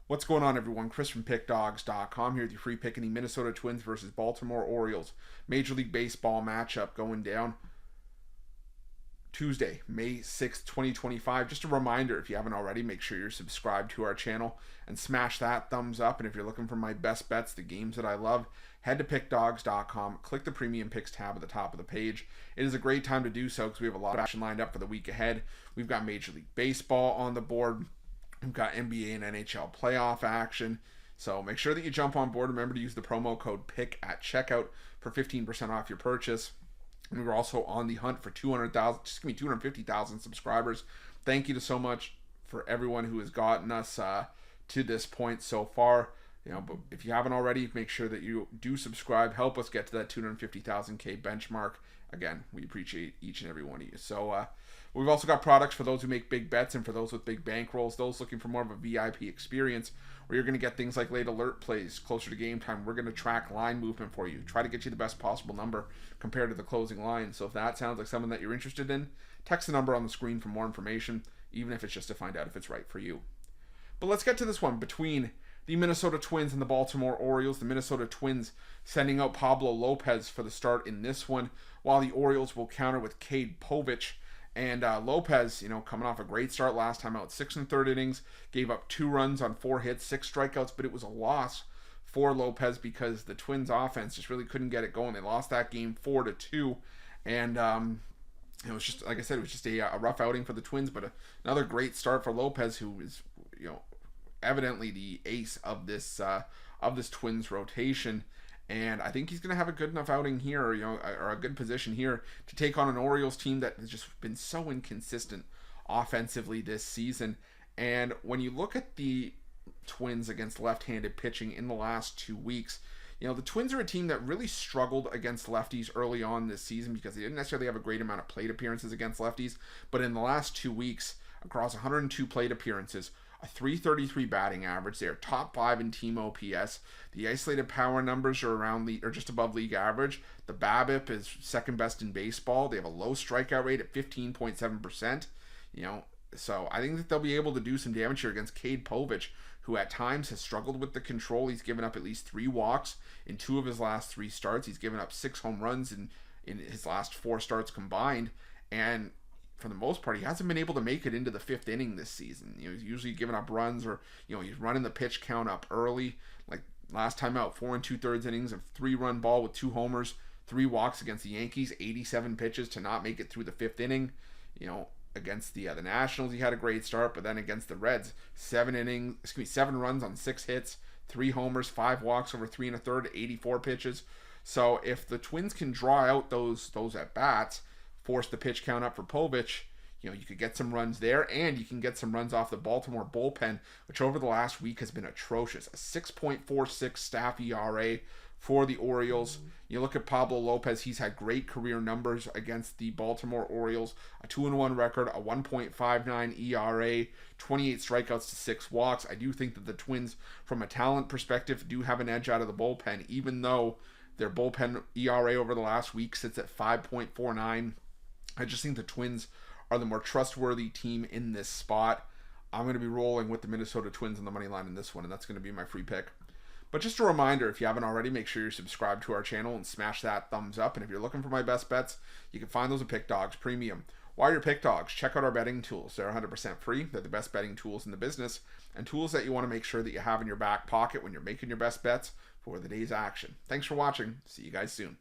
What's going on, everyone? Chris from Pickdawgz.com here with your free pick in the Minnesota Twins versus Baltimore Orioles Major League Baseball matchup going down Tuesday, May 6th, 2025. Just a reminder, if you haven't already, make sure you're subscribed to our channel and smash that thumbs up. And if you're looking for my best bets, the games that I love, head to Pickdawgz.com, click the Premium Picks tab at the top of the page. It is a great time to do so because we have a lot of action lined up for the week ahead. We've got Major League Baseball on the board. We've got NBA and NHL playoff action. So make sure that you jump on board. Remember to use the promo code PICK at checkout for 15% off your purchase. And we're also on the hunt for 250,000 subscribers. Thank you to so much for everyone who has gotten us to this point so far. But if you haven't already, make sure that you do subscribe. Help us get to that 250,000K benchmark. Again, we appreciate each and every one of you. So we've also got products for those who make big bets and for those with big bankrolls, those looking for more of a VIP experience where you're going to get things like late alert plays closer to game time. We're going to track line movement for you, try to get you the best possible number compared to the closing line. So if that sounds like something that you're interested in, text the number on the screen for more information, even if it's just to find out if it's right for you. But let's get to this one between the Minnesota Twins and the Baltimore Orioles. The Minnesota Twins sending out Pablo Lopez for the start in this one, while the Orioles will counter with Cade Povich. And Lopez, coming off a great start last time out, 6 1/3 innings, gave up 2 runs on 4 hits, 6 strikeouts, but it was a loss for Lopez because the Twins offense just really couldn't get it going. They lost that game 4-2, and it was just, like I said, it was just a rough outing for the Twins, but another great start for Lopez, who is, evidently the ace of this Twins rotation. And I think he's going to have a good enough outing here, or a good position here to take on an Orioles team that has just been so inconsistent offensively this season. And when you look at the Twins against left-handed pitching in the last 2 weeks, the Twins are a team that really struggled against lefties early on this season because they didn't necessarily have a great amount of plate appearances against lefties. But in the last 2 weeks, across 102 plate appearances, a .333 batting average. They're top 5 in team OPS. The isolated power numbers are or just above league average. The BABIP is second best in baseball. They have a low strikeout rate at 15.7%. So I think that they'll be able to do some damage here against Cade Povich, who at times has struggled with the control. He's given up at least 3 walks in 2 of his last 3 starts. He's given up 6 home runs in his last 4 starts combined. And for the most part, he hasn't been able to make it into the 5th inning this season. He's usually giving up runs, or he's running the pitch count up early. Like last time out, 4 2/3 innings of 3-run ball with 2 homers, 3 walks against the Yankees, 87 pitches to not make it through the 5th inning. Against the Nationals, he had a great start, but then against the Reds, 7 runs on 6 hits, 3 homers, 5 walks over 3 1/3, 84 pitches. So if the Twins can draw out those at bats, force the pitch count up for Povich, you could get some runs there, and you can get some runs off the Baltimore bullpen, which over the last week has been atrocious. A 6.46 staff ERA for the Orioles. You look at Pablo Lopez, he's had great career numbers against the Baltimore Orioles. A 2-1 record, a 1.59 ERA, 28 strikeouts to 6 walks. I do think that the Twins, from a talent perspective, do have an edge out of the bullpen, even though their bullpen ERA over the last week sits at 5.49. I just think the Twins are the more trustworthy team in this spot. I'm going to be rolling with the Minnesota Twins on the money line in this one, and that's going to be my free pick. But just a reminder, if you haven't already, make sure you're subscribed to our channel and smash that thumbs up. And if you're looking for my best bets, you can find those at Pick Dawgz Premium. While you're Pick Dawgz, check out our betting tools. They're 100% free. They're the best betting tools in the business, and tools that you want to make sure that you have in your back pocket when you're making your best bets for the day's action. Thanks for watching. See you guys soon.